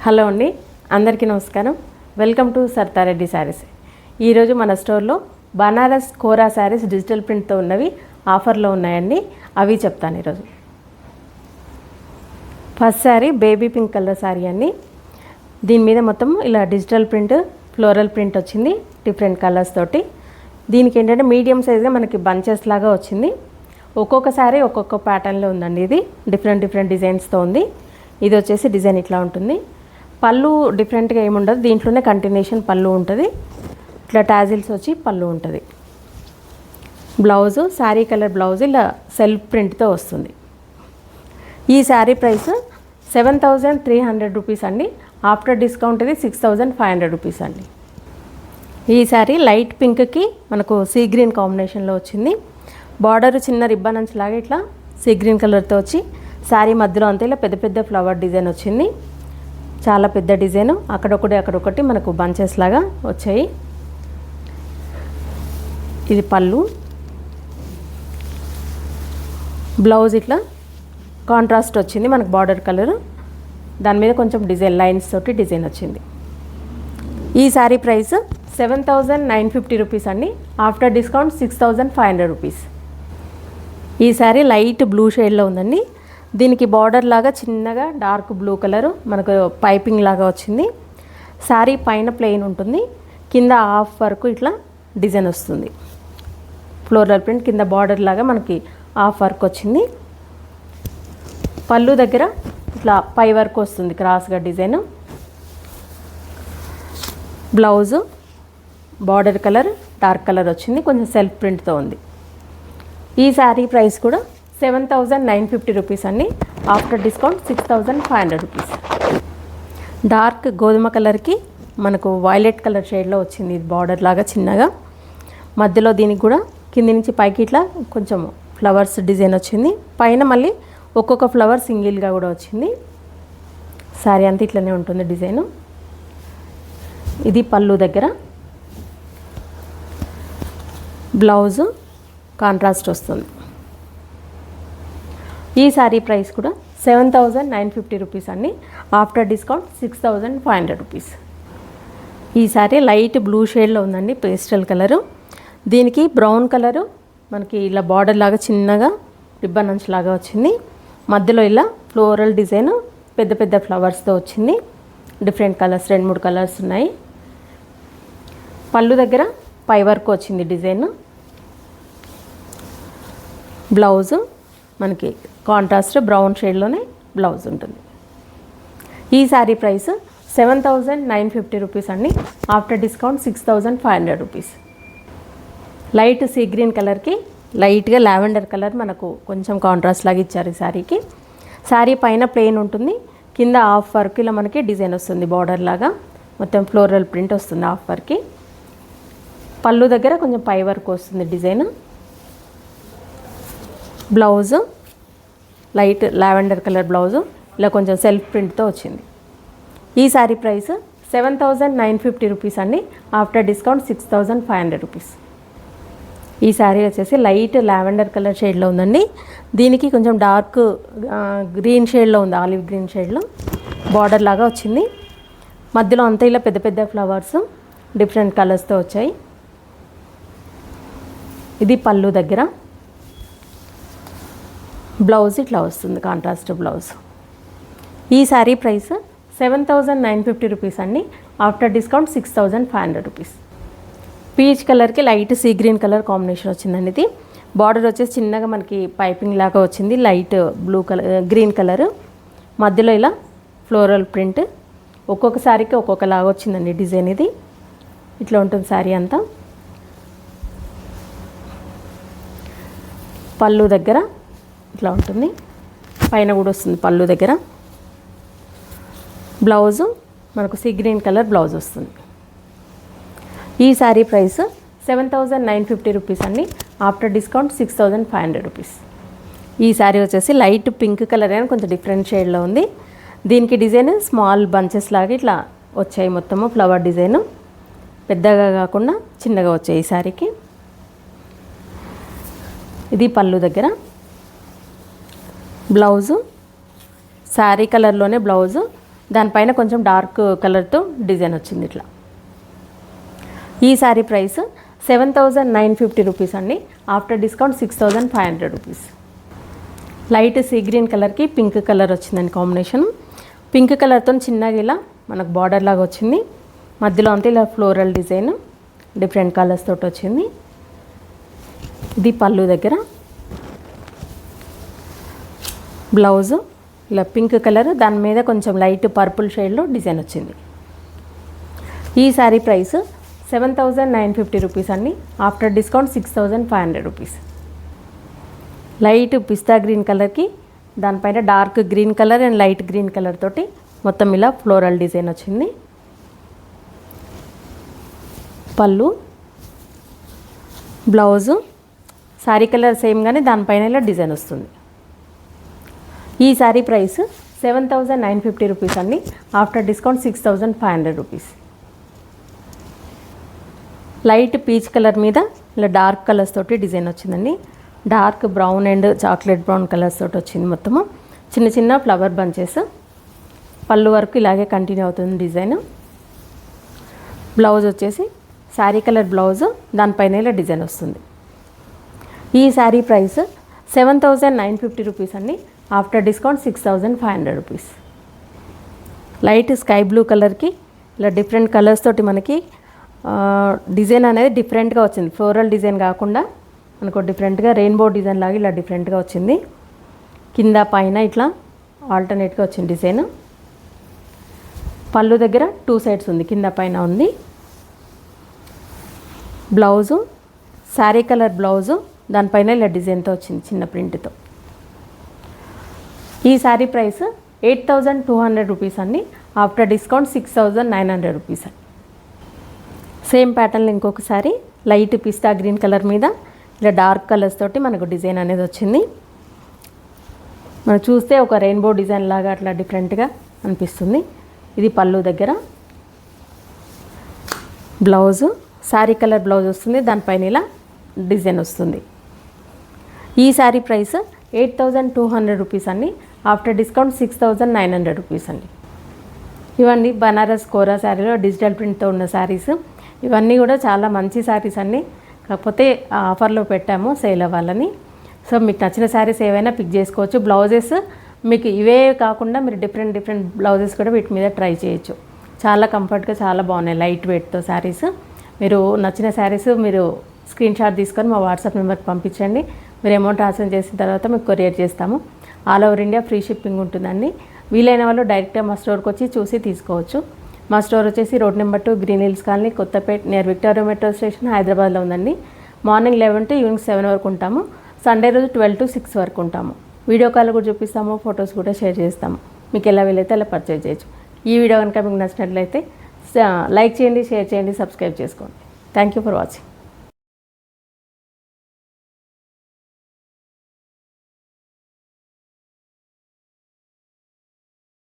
Hello అండి, అందరికీ నమస్కారం. Welcome to Sarthareddy saris. ఈరోజు మన స్టోర్లో బనారస్ కోరా శారీస్ డిజిటల్ ప్రింట్తో ఉన్నవి ఆఫర్లో ఉన్నాయండి. అవి చెప్తాను ఈరోజు. First sari baby pink colour sari అండి. దీని మీద మొత్తం ఇలా డిజిటల్ ప్రింట్, ఫ్లోరల్ ప్రింట్ వచ్చింది డిఫరెంట్ కలర్స్ తోటి. దీనికి ఏంటంటే మీడియం సైజ్గా మనకి బంచెస్ లాగా వచ్చింది. ఒక్కొక్క శారీ ఒక్కొక్క ప్యాటర్న్లో ఉందండి. ఇది డిఫరెంట్ డిజైన్స్తో ఉంది. ఇది వచ్చేసి డిజైన్ ఇట్లా ఉంటుంది. పళ్ళు డిఫరెంట్గా ఏముండదు, దీంట్లోనే కంటిన్యూషన్ పళ్ళు ఉంటుంది. ఇట్లా టాజిల్స్ వచ్చి పళ్ళు ఉంటుంది. బ్లౌజు శారీ కలర్ బ్లౌజ్ ఇలా సెల్ఫ్ ప్రింట్తో వస్తుంది. ఈ శారీ ప్రైస్ 7,300 రూపీస్ అండి. ఆఫ్టర్ డిస్కౌంట్ ఇది 6,500 రూపీస్ అండి. ఈ శారీ లైట్ పింక్కి మనకు సీ గ్రీన్ కాంబినేషన్లో వచ్చింది. బార్డర్ చిన్న రిబ్బన్ అంచు లాగా ఇట్లా సీ గ్రీన్ కలర్తో వచ్చి శారీ మధ్యలో అంతా ఇలా పెద్ద ఫ్లవర్ డిజైన్ వచ్చింది. చాలా పెద్ద డిజైన్, అక్కడొకటి మనకు బంచెస్ లాగా వచ్చాయి. ఇది పళ్ళు. బ్లౌజ్ ఇట్లా కాంట్రాస్ట్ వచ్చింది మనకు బార్డర్ కలర్. దాని మీద కొంచెం డిజైన్ లైన్స్ తోటి డిజైన్ వచ్చింది. ఈ శారీ ప్రైస్ 7,950 రూపీస్ అండి. After discount 6,500 rupees. ఈ శారీ లైట్ బ్లూ షేడ్లో ఉందండి. దీనికి బార్డర్ లాగా చిన్నగా డార్క్ బ్లూ కలర్ మనకు పైపింగ్ లాగా వచ్చింది. శారీ పైన ప్లెయిన్ ఉంటుంది, కింద హాఫ్ వర్క్ ఇట్లా డిజైన్ వస్తుంది. ఫ్లోరల్ ప్రింట్ కింద బార్డర్ లాగా మనకి హాఫ్ వర్క్ వచ్చింది. పళ్ళు దగ్గర ఇట్లా పై వర్క్ వస్తుంది క్రాస్గా design. Blouse border colour dark colour వచ్చింది, కొంచెం సెల్ఫ్ ప్రింట్తో ఉంది. ఈ శారీ ప్రైస్ కూడా 7,950 రూపీస్ అండి. After discount 6,500 rupees. డార్క్ గోధుమ కలర్కి మనకు వైలెట్ కలర్ షేడ్లో వచ్చింది. ఇది బార్డర్ లాగా చిన్నగా మధ్యలో దీనికి కూడా కింది నుంచి పైకి ఇట్లా కొంచెం ఫ్లవర్స్ డిజైన్ వచ్చింది. పైన మళ్ళీ ఒక్కొక్క ఫ్లవర్ సింగిల్గా కూడా వచ్చింది. శారీ అంతా ఇట్లనే ఉంటుంది డిజైను. ఇది పళ్ళు దగ్గర. బ్లౌజు కాంట్రాస్ట్ వస్తుంది. ఈ శారీ ప్రైస్ కూడా 7,950 రూపీస్ అండి. After discount 6,500 rupees. ఈ శారీ లైట్ బ్లూ షేడ్లో ఉందండి, పేస్టల్ కలరు. దీనికి బ్రౌన్ కలరు మనకి ఇలా బార్డర్ లాగా చిన్నగా రిబ్బన్ అంచు లాగా వచ్చింది. మధ్యలో ఇలా ఫ్లోరల్ డిజైన్ పెద్ద ఫ్లవర్స్తో వచ్చింది. డిఫరెంట్ కలర్స్ 2-3 కలర్స్ ఉన్నాయి. పళ్ళు దగ్గర పై వర్క్ వచ్చింది డిజైన్. బ్లౌజు మనకి కాంట్రాస్ట్ బ్రౌన్ షేడ్లోనే బ్లౌజ్ ఉంటుంది. ఈ శారీ ప్రైస్ 7,950 రూపీస్ అండి. After discount 6,500 rupees. Light sea green కలర్కి లైట్గా లావెండర్ కలర్ మనకు కొంచెం కాంట్రాస్ట్ లాగా ఇచ్చారు ఈ శారీకి. శారీ పైన ప్లెయిన్ ఉంటుంది, కింద హాఫ్ వర్క్ ఇలా మనకి డిజైన్ వస్తుంది. బార్డర్ లాగా మొత్తం ఫ్లోరల్ ప్రింట్ వస్తుంది హాఫ్ వర్క్కి. పళ్ళు దగ్గర కొంచెం పై వర్క్ వస్తుంది design. Blouse light lavender colour blouse ఇలా కొంచెం సెల్ఫ్ ప్రింట్తో వచ్చింది. ఈ శారీ ప్రైస్ 7,950 రూపీస్ అండి. After discount 6,500 rupees. ఈ శారీ వచ్చేసి లైట్ లావెండర్ కలర్ షేడ్లో ఉందండి. దీనికి కొంచెం డార్క్ గ్రీన్ షేడ్లో ఉంది, ఆలివ్ గ్రీన్ షేడ్లో బార్డర్ లాగా వచ్చింది. మధ్యలో అంతా ఇలా పెద్ద ఫ్లవర్స్ డిఫరెంట్ కలర్స్తో వచ్చాయి. ఇది పళ్ళు దగ్గర. బ్లౌజ్ ఇట్లా వస్తుంది కాంట్రాస్ట్ బ్లౌజ్. ఈ శారీ ప్రైస్ 7,950 రూపీస్ అండి. After discount 6,500 rupees. పీచ్ కలర్కి light sea green colour combination వచ్చిందండి. ఇది బార్డర్ వచ్చేసి చిన్నగా మనకి పైపింగ్ లాగా వచ్చింది. Light blue colour green colour మధ్యలో ఇలా ఫ్లోరల్ ప్రింట్. ఒక్కొక్క శారీకి ఒక్కొక్కలాగా వచ్చిందండి డిజైన్. ఇది ఇట్లా ఉంటుంది శారీ అంతా. పళ్ళు దగ్గర ఇట్లా ఉంటుంది, పైన కూడా వస్తుంది పళ్ళు దగ్గర. బ్లౌజు మనకు సీ గ్రీన్ కలర్ బ్లౌజ్ వస్తుంది. ఈ శారీ ప్రైస్ 7,950 రూపీస్ అండి. After discount 6,500 rupees. ఈ శారీ వచ్చేసి లైట్ పింక్ కలర్ అని కొంచెం డిఫరెంట్ షేడ్లో ఉంది. దీనికి డిజైన్ స్మాల్ బంచెస్ లాగా ఇట్లా వచ్చాయి. మొత్తము ఫ్లవర్ డిజైన్ పెద్దగా కాకుండా చిన్నగా వచ్చాయి ఈ శారీకి. ఇది పళ్ళు దగ్గర. బ్లౌజు శారీ కలర్లోనే బ్లౌజు దానిపైన కొంచెం డార్క్ కలర్తో డిజైన్ వచ్చింది ఇట్లా. ఈ శారీ ప్రైస్ 7,950 రూపీస్ అండి. After discount 6,500 rupees. Light sea green కలర్కి పింక్ కలర్ వచ్చిందండి కాంబినేషన్. పింక్ కలర్తో చిన్నగా ఇలా మనకు బార్డర్ లాగా వచ్చింది. మధ్యలో అంతా ఇలా ఫ్లోరల్ డిజైన్ డిఫరెంట్ కలర్స్ తోటి వచ్చింది. ఇది పళ్ళు దగ్గర. బ్లౌజు ఇలా పింక్ కలర్, దాని మీద కొంచెం లైట్ పర్పుల్ షేడ్లో డిజైన్ వచ్చింది. ఈ శారీ ప్రైస్ 7,950 రూపీస్ అండి. After discount 6,500 rupees. లైట్ పిస్తా గ్రీన్ కలర్కి దానిపైన dark green colour and light green colour తోటి మొత్తం ఇలా ఫ్లోరల్ డిజైన్ వచ్చింది. పళ్ళు, బ్లౌజు శారీ కలర్ సేమ్ కానీ దానిపైన ఇలా డిజైన్ వస్తుంది. ఈ శారీ ప్రైస్ 7,950 రూపీస్ అండి. After discount 6,500 rupees. Light peach colour మీద ఇలా డార్క్ కలర్స్ తోటి డిజైన్ వచ్చిందండి. Dark brown and chocolate brown colours తోటి వచ్చింది. మొత్తము చిన్న చిన్న ఫ్లవర్ బంచెస్. పళ్ళు వరకు ఇలాగే కంటిన్యూ అవుతుంది డిజైన్. బ్లౌజ్ వచ్చేసి శారీ కలర్ బ్లౌజ్, దానిపైన ఇలా డిజైన్ వస్తుంది. ఈ శారీ ప్రైస్ 7,950 రూపీస్ అండి. After discount 6,500 rupees. Light sky blue కలర్కి ఇలా డిఫరెంట్ కలర్స్ తోటి మనకి డిజైన్ అనేది డిఫరెంట్గా వచ్చింది. ఫ్లోరల్ డిజైన్ కాకుండా మనకు డిఫరెంట్గా రెయిన్బో డిజైన్ లాగా ఇలా డిఫరెంట్గా వచ్చింది. కింద పైన ఇట్లా ఆల్టర్నేట్గా వచ్చింది డిజైన్. పళ్ళు దగ్గర 2 సైడ్స్ ఉంది, కింద పైన ఉంది. బ్లౌజు శారీ కలర్ బ్లౌజు, దానిపైన ఇలా డిజైన్తో వచ్చింది చిన్న ప్రింట్తో. ఈ శారీ ప్రైస్ 8,200 రూపీస్ అండి. After discount 6,900 rupees. Same pattern ఇంకొకసారి లైట్ పిస్తా గ్రీన్ కలర్ మీద ఇలా డార్క్ కలర్స్ తోటి మనకు డిజైన్ అనేది వచ్చింది. మనం చూస్తే ఒక రెయిన్బో డిజైన్ లాగా అట్లా డిఫరెంట్గా అనిపిస్తుంది. ఇది పళ్ళు దగ్గర. బ్లౌజు శారీ కలర్ బ్లౌజ్ వస్తుంది, దానిపైన ఇలా డిజైన్ వస్తుంది. ఈ శారీ ప్రైస్ 8,200 రూపీస్ అండి. ఆఫ్టర్ డిస్కౌంట్ 6,900 రూపీస్ అండి. ఇవన్నీ బనారస్ కోరా శారీలో డిజిటల్ ప్రింట్తో ఉన్న శారీస్. ఇవన్నీ కూడా చాలా మంచి శారీస్ అండి. కాకపోతే ఆఫర్లో పెట్టాము సేల్ అవ్వాలని. సో మీకు నచ్చిన శారీస్ ఏవైనా పిక్ చేసుకోవచ్చు. బ్లౌజెస్ మీకు ఇవే కాకుండా మీరు డిఫరెంట్ బ్లౌజెస్ కూడా వీటి మీద ట్రై చేయొచ్చు. చాలా కంఫర్ట్గా చాలా బాగున్నాయి లైట్ వెయిట్తో శారీస్. మీరు నచ్చిన శారీస్ మీరు స్క్రీన్ షాట్ తీసుకొని మా వాట్సాప్ నెంబర్కి పంపించండి. మీరు అమౌంట్ ట్రాన్స్ఫర్ చేసిన తర్వాత మీకు కొరియర్ చేస్తాము. All over India free shipping ఉంటుందండి. వీలైన వాళ్ళు డైరెక్ట్గా మా స్టోర్కి వచ్చి చూసి తీసుకోవచ్చు. మా స్టోర్ వచ్చేసి road number 2 green hills colony, Kothapeta, near Victoria metro station, హైదరాబాద్లో ఉందండి. మార్నింగ్ 11 to ఈవినింగ్ 7 వరకు ఉంటాము. సండే రోజు 12 to 6 వరకు ఉంటాము. వీడియో కాల్ కూడా చూపిస్తాము, ఫొటోస్ కూడా షేర్ చేస్తాము. మీకు ఎలా వీలైతే అలా పర్చేజ్ చేయొచ్చు. ఈ వీడియో కనుక మీకు నచ్చినట్లయితే లైక్ చేయండి, షేర్ చేయండి, సబ్స్క్రైబ్ చేసుకోండి. Thank you for watching.